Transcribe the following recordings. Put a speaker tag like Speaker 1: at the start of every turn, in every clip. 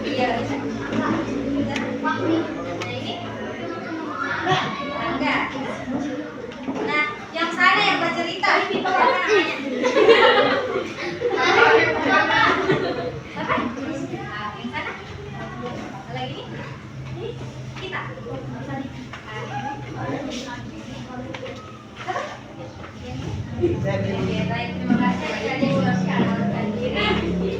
Speaker 1: Iya. Nah ini enggak. Nah yang sana yang bercerita itu apa namanya? Apa? Yang sana? Lagi ini? Kita. Oke, baik, terima kasih adik-adik sudah menyalurkan diri.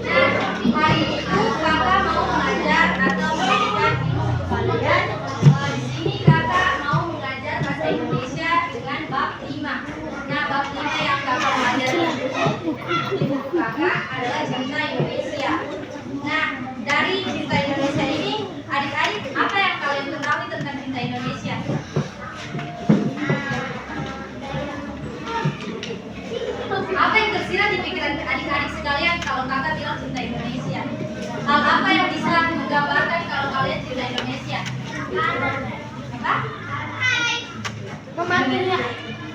Speaker 1: Nah, hari itu kakak mau mengajar atau memberikan ilmu kalian. Di sini kakak mau mengajar bahasa Indonesia dengan bab 5. Nah, bab 5 yang kakak pelajari di buku kakak adalah Cinta Indonesia. Nah, dari Cinta Indonesia ini, adik-adik apa yang kalian ketahui tentang Cinta Indonesia? Apa yang tersirat di pikiran adik-adik sekalian kalau kakak bilang Cinta Indonesia? Hal apa yang bisa menggambarkan kalau kalian Cinta Indonesia? Apa?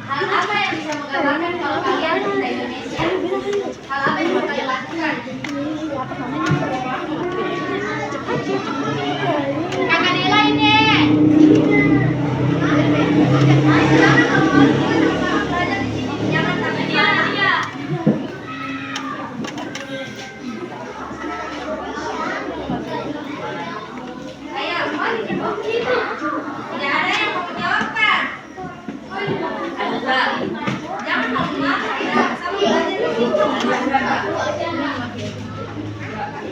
Speaker 1: Hal apa yang bisa menggambarkan kalau kalian Cinta Indonesia? Hal apa yang mau kalian lakukan? Kakak Nela ini. Tidak ada yang mau menjawabkan. Jangan malu-malu, tidak sama belajar di situ.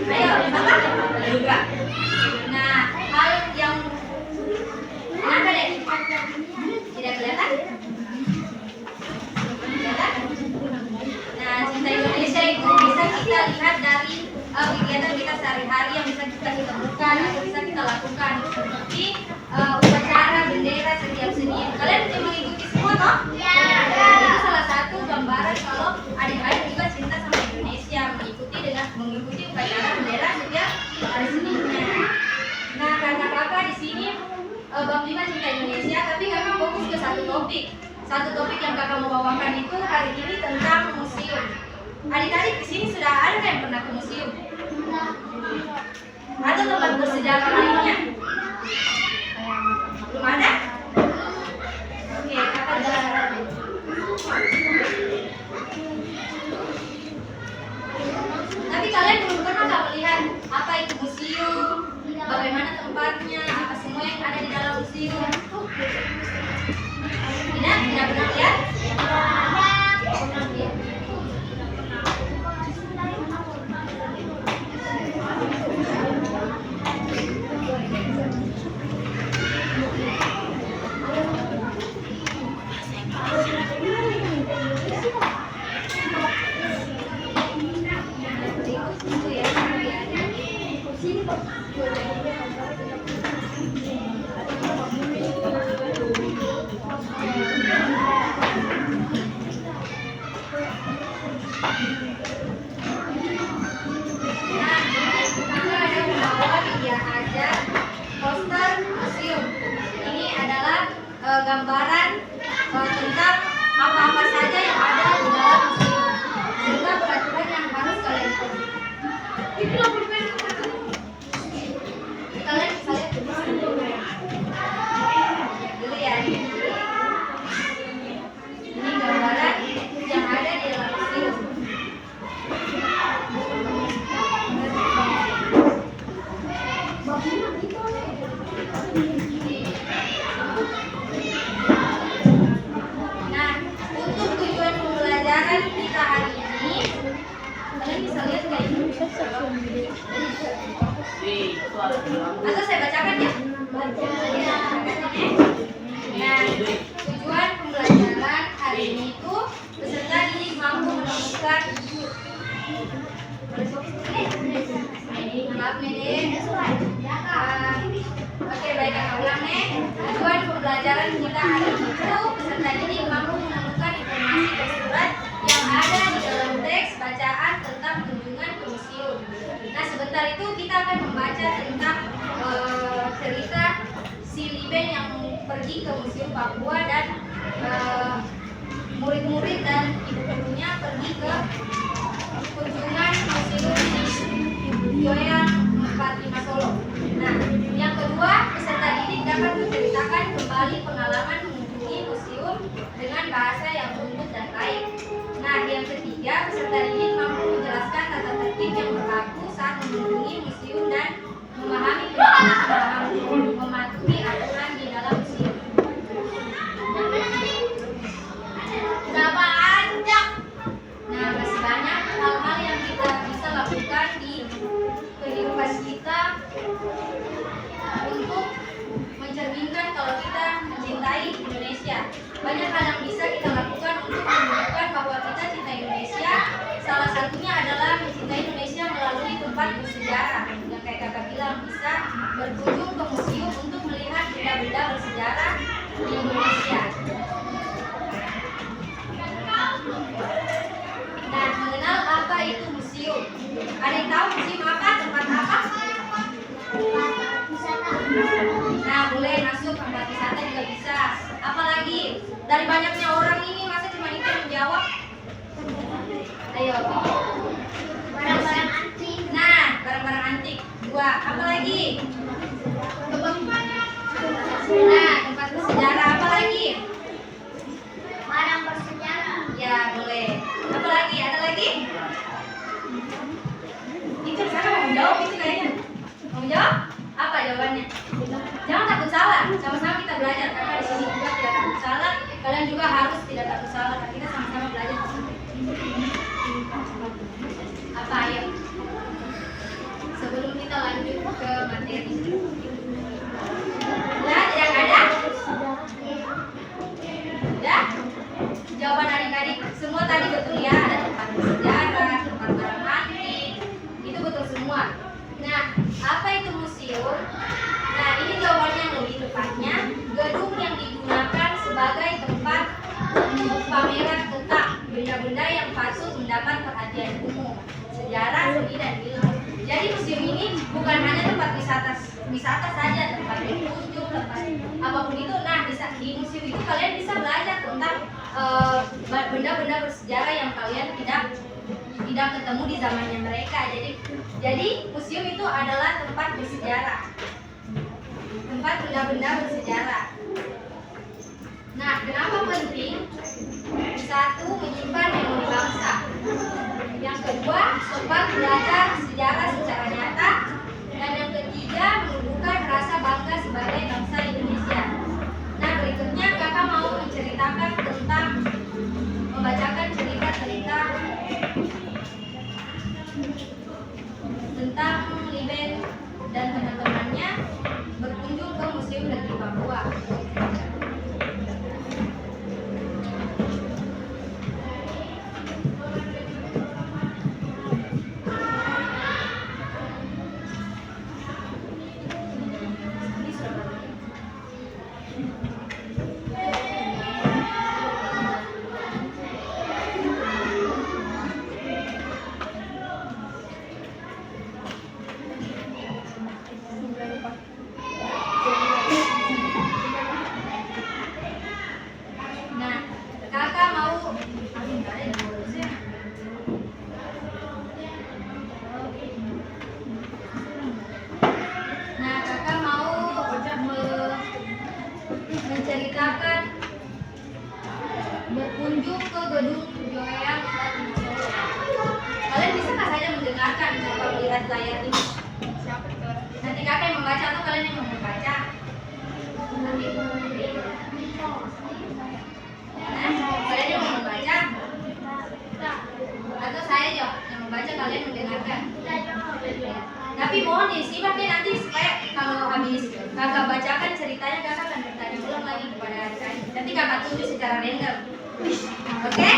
Speaker 1: Ayo, apa? Nah, hal yang kenapa deh? Tidak kelihatan? Kelihatan? Nah, Cinta Indonesia itu bisa kita lihat dari kegiatan kita sehari-hari yang bisa kita temukan atau bisa kita lakukan seperti upacara bendera setiap Senin. Kalian bisa mengikuti semua toh? Iya. Itu salah satu gambaran kalau adik-adik juga cinta sama Indonesia, mengikuti upacara bendera setiap hari Seninnya. Nah, kakak-kakak di sini bab 5 Cinta Indonesia, tapi kakak fokus ke satu topik. Satu topik yang kakak mau bawakan itu hari ini tentang museum. Adik-adik di sini sudah ada yang pernah ke museum? Atau tempat bersejarah lainnya? Belum ada? Oke, kakak jalan. Tapi kalian belum pernah nggak melihat apa itu museum, bagaimana tempatnya, apa semua yang ada di dalam museum? Tidak pernah lihat? Gambaran tentang apa-apa saja yang ada di dalam museum, serta peraturan yang harus kalian ikuti. Kalian bisa lihat dulu ya. Ini gambaran yang ada di dalam museum. Kita hari ini, kalian bisa lihat kayak ini. Atau saya bacakan ya. Nah, tujuan pembelajaran hari ini itu peserta didik mampu menemukan. Maaf nih. Oke, baik, aku ulang nih. Tujuan pembelajaran kita hari ini itu peserta didik mampu menemukan informasi tersurat yang ada di dalam teks bacaan tentang kunjungan ke museum. Nah, sebentar itu kita akan membaca tentang cerita si Liben yang pergi ke Museum Papua dan murid-murid dan ibu gurunya pergi ke kunjungan museum di Joya 45 berkunjung ke museum untuk melihat benda-benda bersejarah di Indonesia. Nah, mengenal apa itu museum? Ada yang tahu museum apa? Tempat apa? Nah, boleh masuk tempat wisata juga bisa. Apalagi dari banyaknya orang ini masa cuma itu yang menjawab? Ayo.
Speaker 2: Barang-barang antik.
Speaker 1: Nah, barang-barang antik. Dua. Apalagi? Nah, tempat bersejarah. Apalagi?
Speaker 2: Barang bersejarah.
Speaker 1: Ya, boleh. Apalagi? Ada lagi? Itu sana mau jawab itu kayaknya. Mau jawab? Apa jawabannya? Jangan takut salah. Sama-sama kita belajar. Karena di sini juga tidak takut salah. Kalian juga harus tidak takut salah. Karena kita sama-sama belajar. Apa ayo? Sebelum kita lanjut ke materi. Nah, tidak ada? Ya? Jawaban adik-adik semua tadi betul ya. Ada tempat bersejarah, tempat barang antik. Itu betul semua. Nah, apa itu museum? Nah, ini jawabannya yang lebih tepatnya. Gedung yang digunakan sebagai tempat untuk pameran tetap benda-benda yang patut mendapat perhatian umum, sejarah, seni, dan ilmu. Jadi museum ini bukan hanya tempat wisata saja, tempat berkunjung, tempat apapun itu. Nah, di museum itu kalian bisa belajar tentang benda-benda bersejarah yang kalian tidak ketemu di zamannya mereka. Jadi museum itu adalah tempat bersejarah, tempat benda-benda bersejarah. Nah, kenapa penting? Satu, menyimpan memori bangsa. Yang kedua, sempat belajar sejarah secara nyata. Dan yang ketiga, menumbuhkan rasa bangga sebagai bangsa Indonesia. Nah, berikutnya kakak mau menceritakan tentang membacakan cerita-cerita tentang Liben dan teman-temannya berkunjung ke Museum Negeri Papua. Nah, kakak mau menceritakan berkunjung ke gedung Joyang. Kalian bisa nggak saja mendengarkan atau melihat layar ini? Nanti kakak yang membaca atau kalian yang membaca? Nanti. Kalian yang membaca? Atau saya yang membaca, kalian mendengarkan? Tapi mohon disimak ya nanti supaya kalau habis kakak bacakan ceritanya kakak akan bertanya ulang lagi kepada adik-adik. Nanti kakak tunjuk secara random. Oke?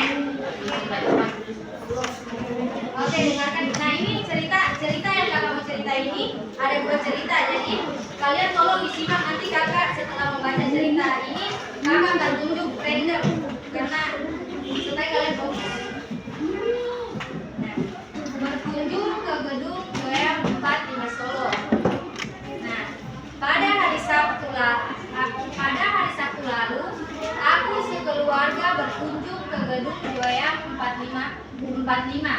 Speaker 1: Oke, dengarkan. Nah, ini cerita yang kakak mau cerita ini ada dua cerita. Jadi kalian tolong disimak, nanti kakak setelah membaca cerita ini kakak akan tunjuk random karena supaya kalian fokus. Nah, berkunjung ke gedung Joyang 45 Solo. Nah, pada hari Sabtu lalu, aku sekeluarga berkunjung ke gedung Joyang 45.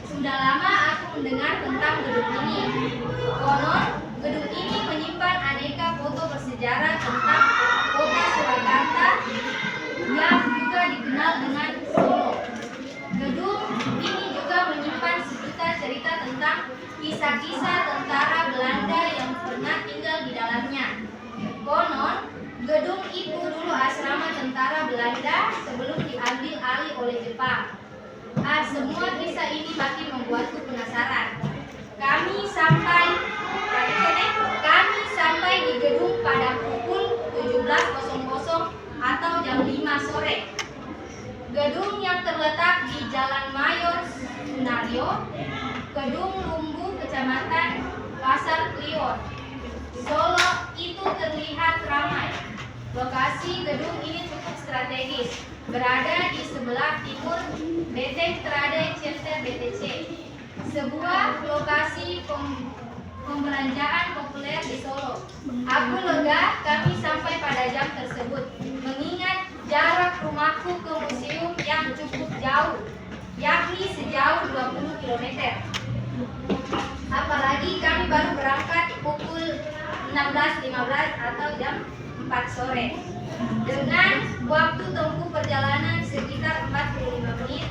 Speaker 1: Sudah lama aku mendengar tentang gedung ini. Konon, gedung ini menyimpan aneka foto bersejarah tentang kota Surakarta yang juga dikenal dengan Solo. Gedung ini juga menyimpan sejuta cerita tentang kisah-kisah tentara Belanda yang pernah tinggal di dalamnya. Konon, gedung itu dulu asrama tentara Belanda sebelum diambil alih oleh Jepang. Semua kisah ini makin membuatku penasaran. Kami sampai di gedung pada pukul 17.00 atau jam 5 sore. Gedung yang terletak di Jalan Mayor Sunario, Kedung Lumbu, Kecamatan Pasar Kliwon, Lokasi gedung ini cukup strategis, berada di sebelah timur Benteng Trade Center BTC, sebuah lokasi pembelanjaan populer di Solo. Aku lega kami sampai pada jam tersebut, mengingat jarak rumahku ke museum yang cukup jauh, yakni sejauh 20 km. Apalagi kami baru berangkat pukul 16.15 atau jam 4 sore. Dengan waktu tempuh perjalanan sekitar 45 menit,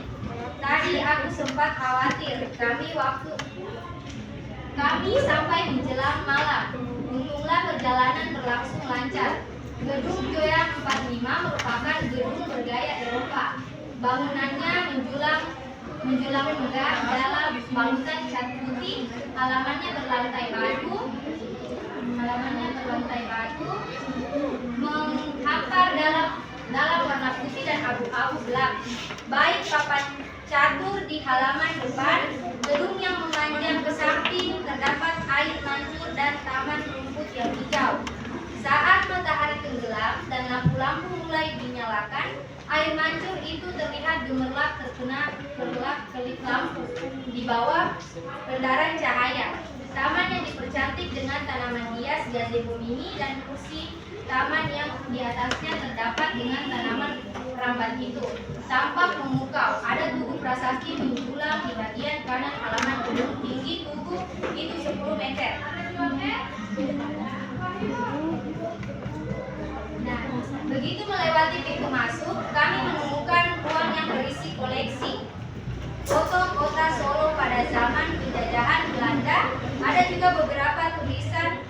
Speaker 1: tadi aku sempat khawatir kami sampai menjelang malam. Untunglah perjalanan berlangsung lancar. Gedung Joya 45 merupakan gedung bergaya Eropa. Bangunannya menjulang megah dalam balutan cat putih, halamannya berlantai batu, menghampar dalam warna putih dan abu-abu gelap. Baik papan catur di halaman depan, gedung yang memanjang ke samping, terdapat air mancur dan taman rumput yang hijau. Saat matahari tenggelam dan lampu-lampu mulai dinyalakan, air mancur itu terlihat gemerlap terkena kelip lampu di bawah pendaran cahaya. Taman yang dipercantik dengan tanaman hias, gazebo mini, dan kursi taman yang di atasnya terdapat dengan tanaman rambat itu tampak memukau. Ada tugu prasasti menjulang di bagian kanan halaman gedung. Tinggi tugu itu 10 meter. Nah, begitu melewati pintu masuk, kami menemukan ruang yang berisi koleksi foto kota Solo pada zaman penjajahan Belanda. Ada juga beberapa tulisan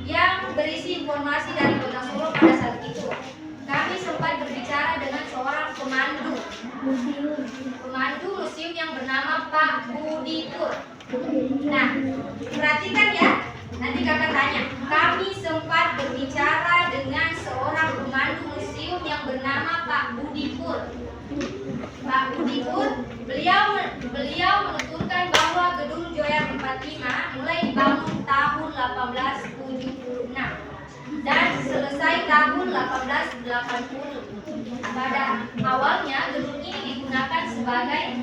Speaker 1: yang berisi informasi dari kota Solo pada saat itu. Kami sempat berbicara dengan seorang pemandu museum yang bernama Pak Budi Pur. Nah, perhatikan ya, nanti kakak tanya. Kami sempat berbicara dengan seorang pemandu museum yang bernama Pak Budi Pur. Pak Budi Pur, beliau menuturkan bahwa gedung Joya 45 mulai dibangun tahun 1876 dan selesai tahun 1880. Pada awalnya gedung ini digunakan sebagai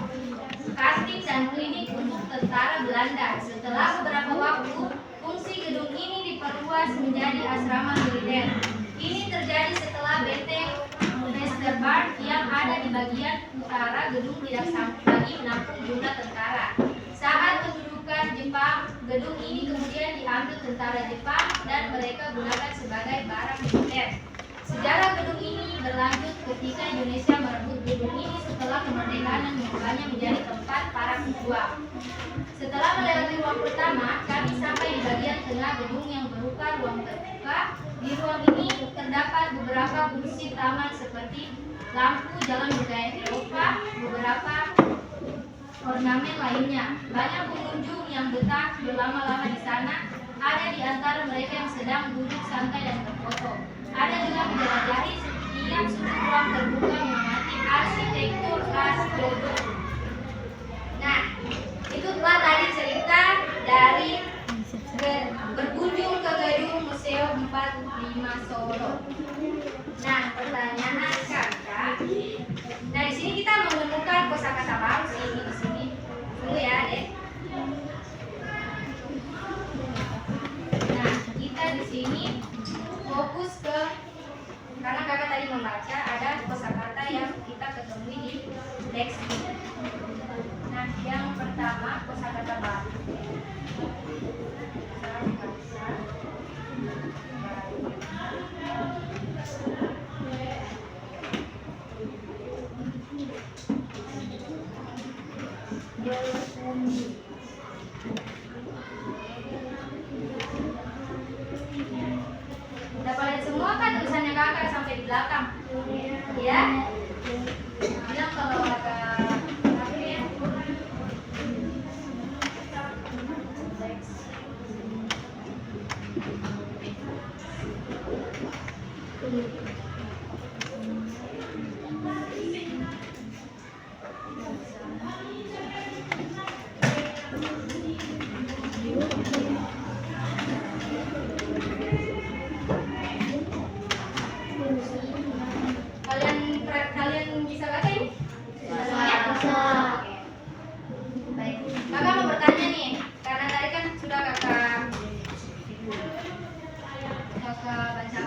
Speaker 1: kantin dan klinik untuk tentara Belanda. Setelah beberapa waktu, fungsi gedung ini diperluas menjadi asrama militer. Ini terjadi setelah benteng Westerbork yang ada di bagian utara gedung tidak sanggup lagi menampung jumlah tentara. Saat pendudukan Jepang, gedung ini kemudian diambil tentara Jepang dan mereka gunakan sebagai barang militer. Sejarah gedung ini berlanjut ketika Indonesia merebut gedung ini setelah kemerdekaan dan mengubahnya menjadi tempat para pejuang. Setelah melewati ruang pertama, kami sampai di bagian tengah gedung yang berupa ruang terbuka. Di ruang ini terdapat beberapa fungsi taman seperti lampu jalan budaya Eropa, beberapa ornamen lainnya. Banyak pengunjung yang betah berlama-lama di sana. Ada di antara mereka yang sedang duduk santai dan berfoto. Ada juga menjelajahi setiap sudut ruang terbuka mengamati arsitektur khas gedung. Nah, itu telah tadi cerita dari berkunjung ke gedung Museum 45 Solo. Nah, pertanyaan kakak. Nah, di sini kita menemukan kosakata baru sih di sini. Tunggu ya, Dek. Nah, kita di sini fokus ke, karena kakak tadi membaca ada kosakata yang kita ketemui di teks. Nah, yang pertama kosakata baru. Dapat lihat semua kan tulisannya kakak sampai di belakang? Ya? Bilang kalau ada apa ya?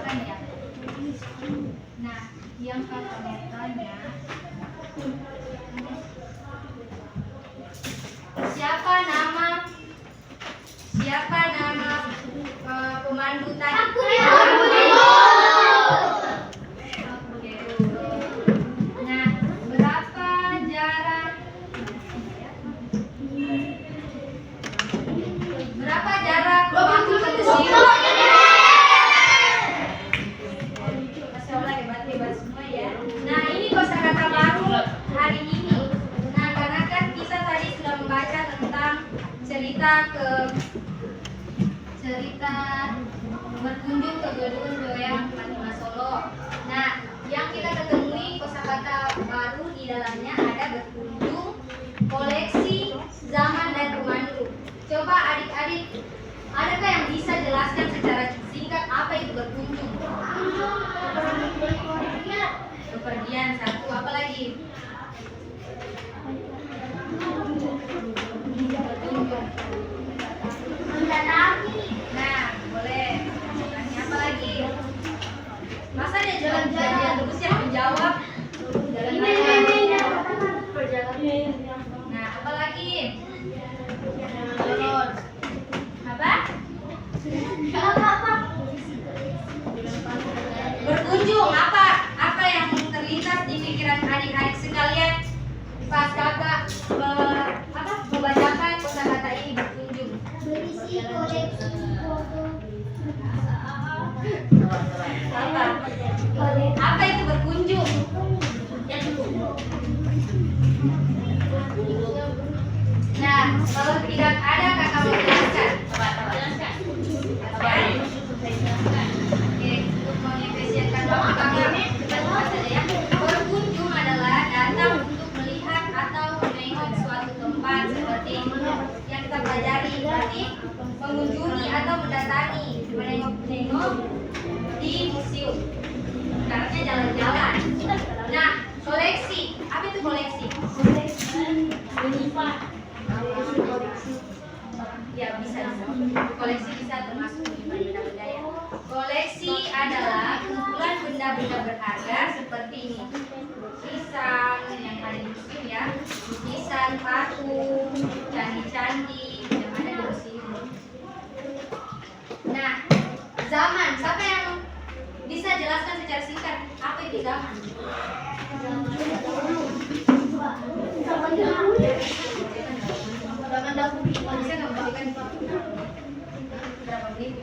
Speaker 1: kan ya. Nah, yang kakak mau tanya, siapa nama pemandu tadi? Oke. Nah, berapa jarak pemandu ke museum? Masya Allah, hebat semua ya. Nah, ini kosakata baru hari ini. Nah, karena kan kita tadi sudah membaca tentang cerita berkunjung ke gedung Joyang Fatima Solo. Nah, yang kita ketemui kosakata baru di dalamnya ada berkunjung, koleksi, zaman dan pemandu. Coba adik-adik, adakah yang bisa jelaskan secara singkat apa itu berkunjung? Bepergian satu, apa lagi? Berkunjung. Nah, boleh. Tanya apa lagi? Masa dia jalan-jalan terus yang menjawab? Jalan-jalan. Nah, apa lagi? Apa? Berkunjung, apa yang terlintas di pikiran adik-adik sekalian pas kakak membacakan kosakata ini berkunjung?
Speaker 2: Berisi koleksi foto.
Speaker 1: Apa itu berkunjung? Nah, kalau tidak ada kakak mau jelaskan. Oke, untuk menginvestasikan waktu kakak cepat saja ya. Berkunjung adalah datang untuk melihat atau menengok suatu tempat seperti yang kita pelajari. Berarti mengunjungi atau mendatangi, menengok di museum. Karena jalan-jalan. Nah, koleksi. Apa itu koleksi? Ya, bisa. Koleksi bisa termasuk benda-benda ya. Koleksi adalah kumpulan benda-benda berharga seperti ini. Lukisan yang ada di museum ya. Lukisan, patung, candi-candi yang ada di museum. Nah, zaman. Siapa yang bisa jelaskan secara singkat apa itu zaman? Zaman dahulu. Bisa nggak memberikan berapa menit?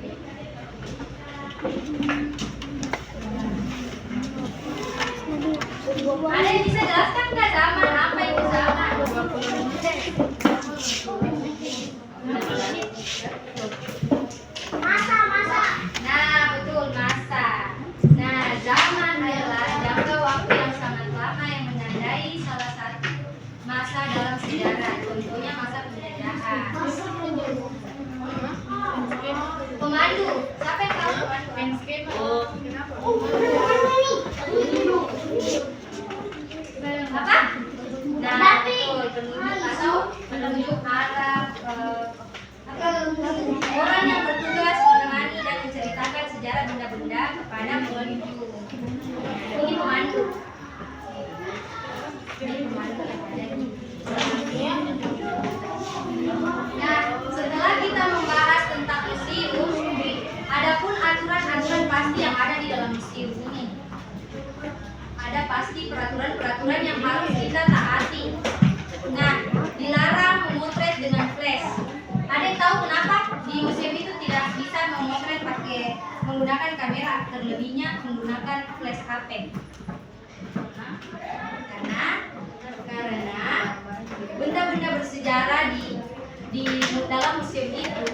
Speaker 1: Ada yang bisa jelaskan nggak zaman? Apa itu zaman?
Speaker 2: Masa.
Speaker 1: Nah, betul, masa. Nah, zaman adalah jangka waktu yang sangat lama yang menandai salah satu masa dalam sejarah. Contohnya masa penjajahan. Pemandu. Siapa yang tahu pemandu? Apa? Nah, betul, penunjuk atau penunjuk arah orang yang bertugas menemani dan menceritakan sejarah benda-benda kepada pengunjung. Ini pemandu. Nah, setelah kita membahas tentang museum, adapun aturan-aturan pasti yang ada di dalam museum ini. Ada pasti peraturan-peraturan yang harus kita taati. Nah, dilarang memotret dengan flash. Ada yang tahu kenapa di museum itu tidak bisa memotret menggunakan kamera, terlebihnya menggunakan flash HP? Karena benda-benda bersejarah di dalam museum itu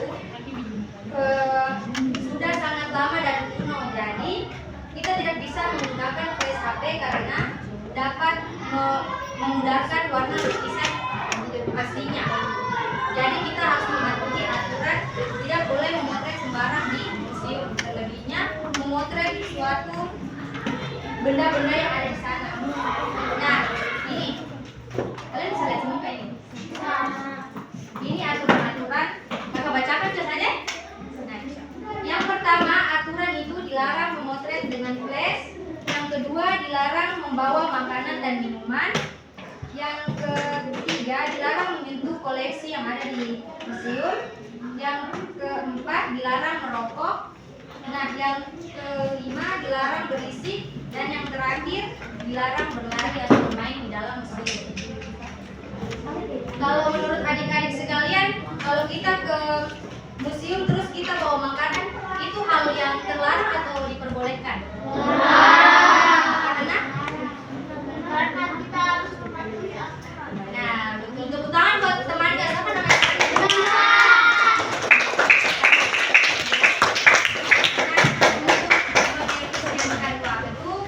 Speaker 1: sudah sangat lama dan kuno. Jadi kita tidak bisa menggunakan flash HP karena dapat memudahkan warna lukisan aslinya. Jadi kita harus mematuhi aturan, tidak boleh memotret sembarang di museum. Terlebihnya memotret suatu benda-benda yang ada di sana. Nah, ini kalian bisa lihat semua ini. Ini aturan-aturan. Kakak bacakan saja. Nah, yang pertama, aturan itu dilarang memotret jangan flash. Yang kedua, dilarang membawa makanan dan minuman. Yang ketiga, dilarang menyentuh koleksi yang ada di museum. Yang keempat, dilarang merokok. Nah, yang kelima, dilarang berisik. Dan yang terakhir, dilarang berlari atau bermain di dalam museum. Kalau menurut adik-adik sekalian, kalau kita ke museum terus kita bawa makanan, itu hal yang terlarang atau diperbolehkan? Karena
Speaker 2: kita harus mematuhi.
Speaker 1: nah, betul. Tepuk tangan buat teman gak siapa namanya?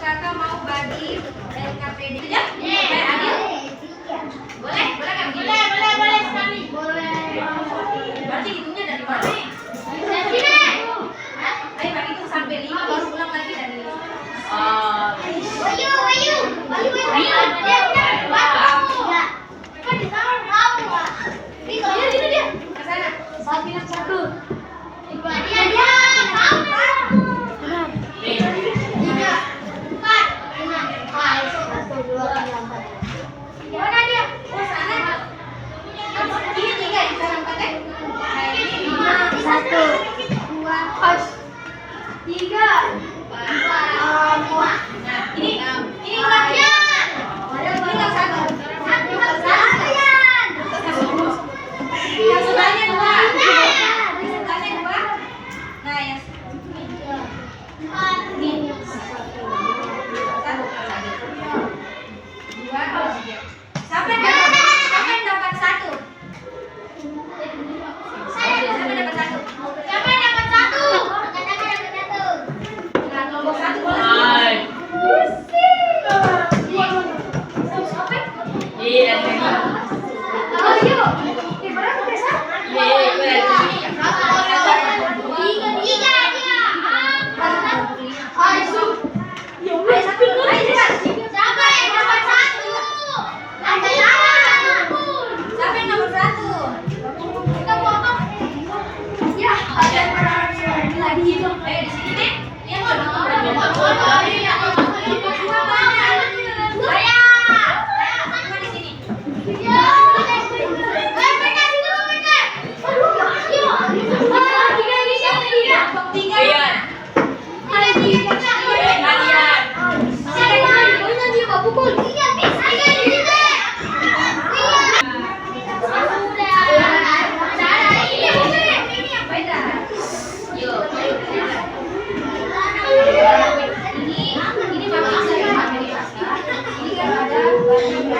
Speaker 1: Kakak mau bagi LKPD ya? Adil? Boleh? Boleh kan?
Speaker 2: Boleh sekali. Boleh.
Speaker 1: Berarti hitungnya dari mana nih? Ayo bagi itu sampai 5 baru ulang lagi dari
Speaker 2: Wayu. Kan di sana kamu, Pak. Dia.
Speaker 1: ke sana.
Speaker 2: Satu. Dia. Kamu. 3, 4, 5. 1, 2, 3, 4. Mana dia?
Speaker 1: Oh, sana. Ini 3 yang sana 4 ya? Nah, ini 5.
Speaker 2: 1, 2, 3, 4.
Speaker 1: Nah, ini ulang ya. Ini ulang 1. Yang sebelahnya 2. Yang sebelahnya 2. Nah, yang Siapa yang dapat 1? Nah, kelompok 1 boleh. Siapa yang nomor 1? Ayo di sini deh. Lihat nomor. Saya di sini. Kelompok 3. Beda. Yuk. Ini bagus saya pakai ini kan ada misalnya ini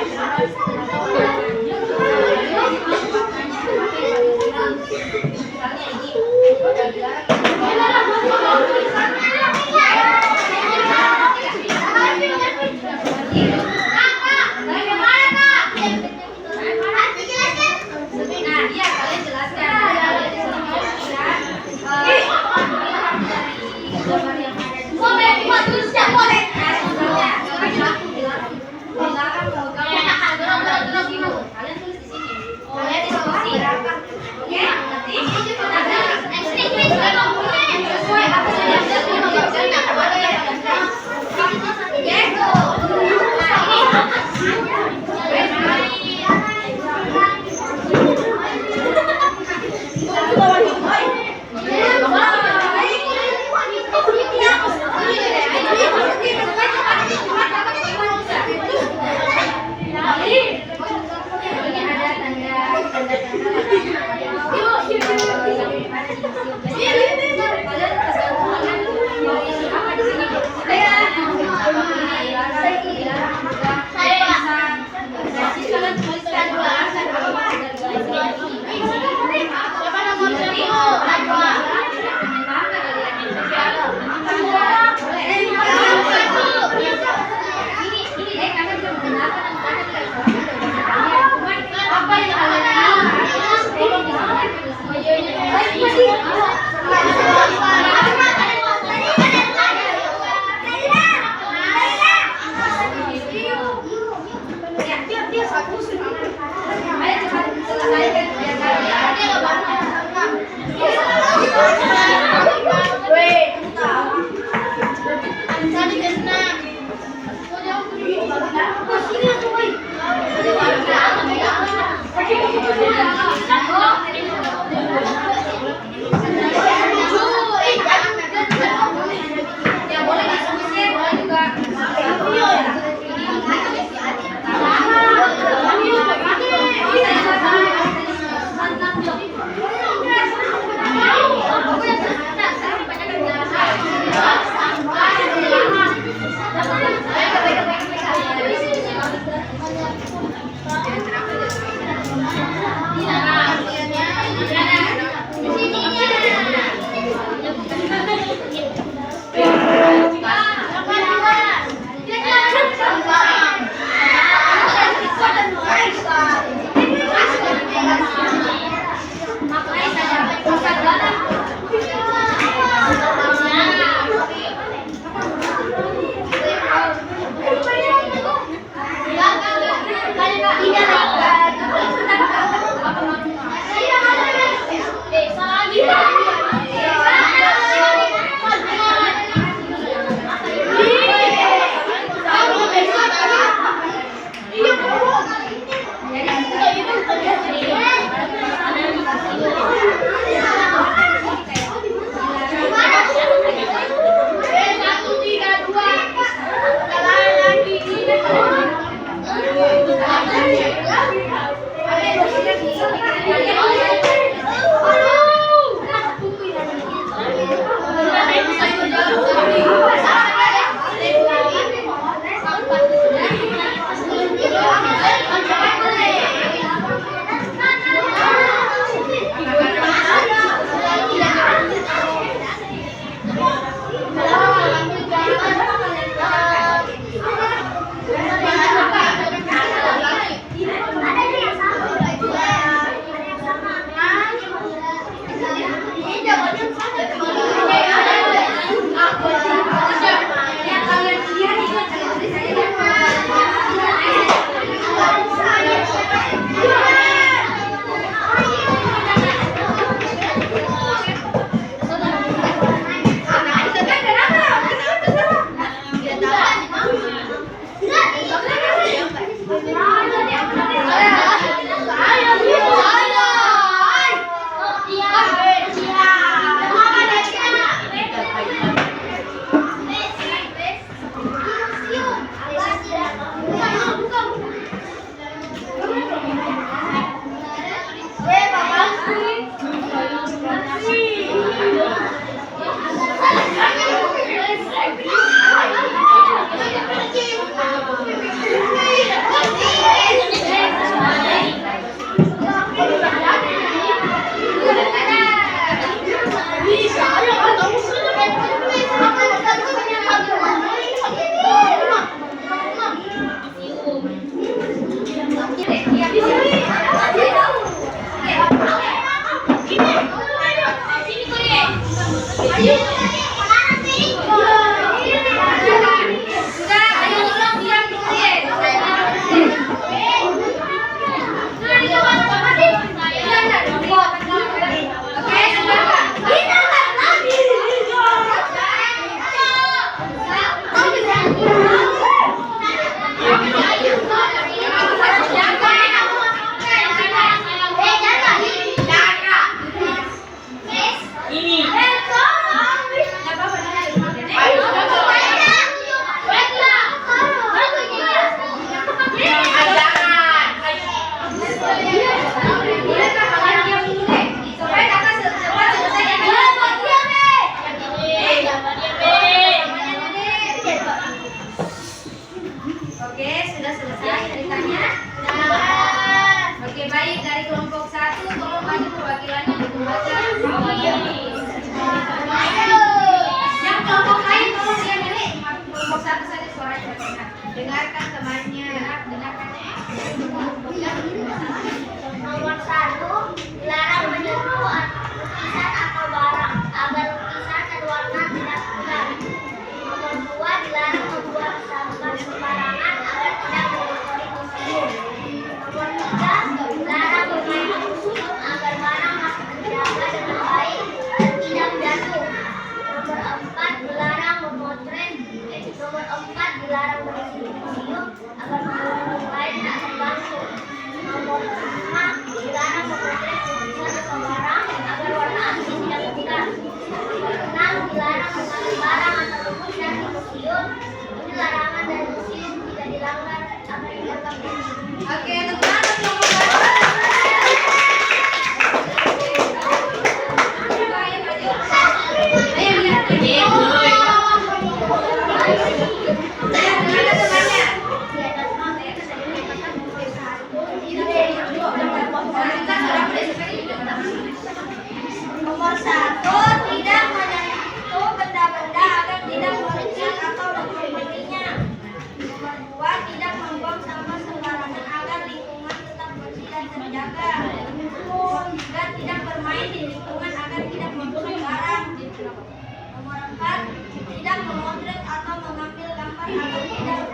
Speaker 1: Empat, tidak memotret atau mengambil gambar atau tidak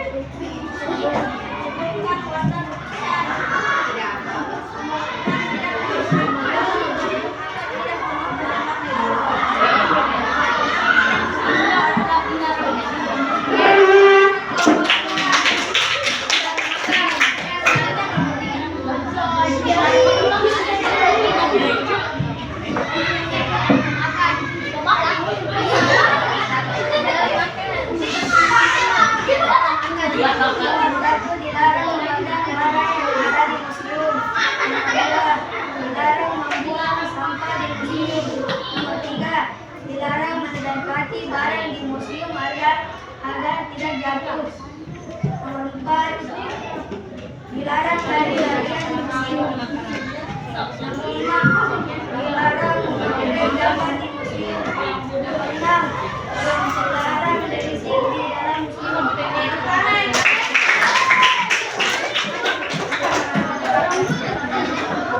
Speaker 1: membuat warna lukisan. Tidak. Dilarang mendekati barang di museum agar tidak jatuh. Nomor 4, dilarang lari-larian di museum. Nomor 5, dilarang mengambil gambar di museum. Nomor 6, dilarang berisik di dalam museum.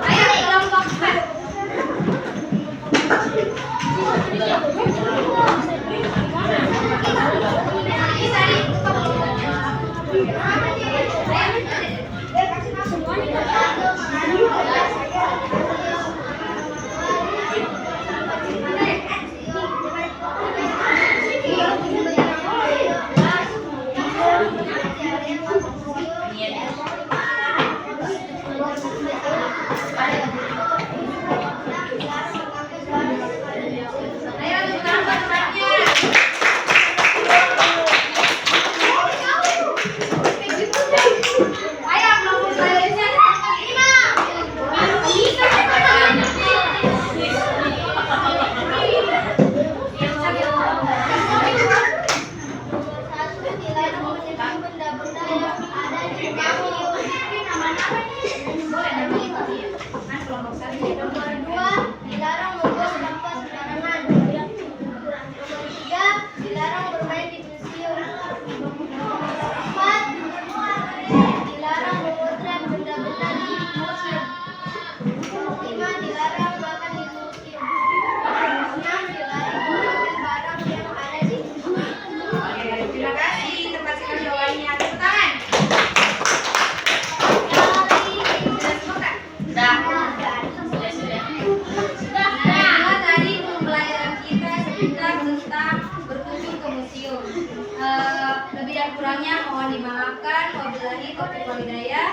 Speaker 1: Ayo kelompok 4. Lebih dan kurangnya mohon dimaafkan. Wabillahi taufiq wal hidayah.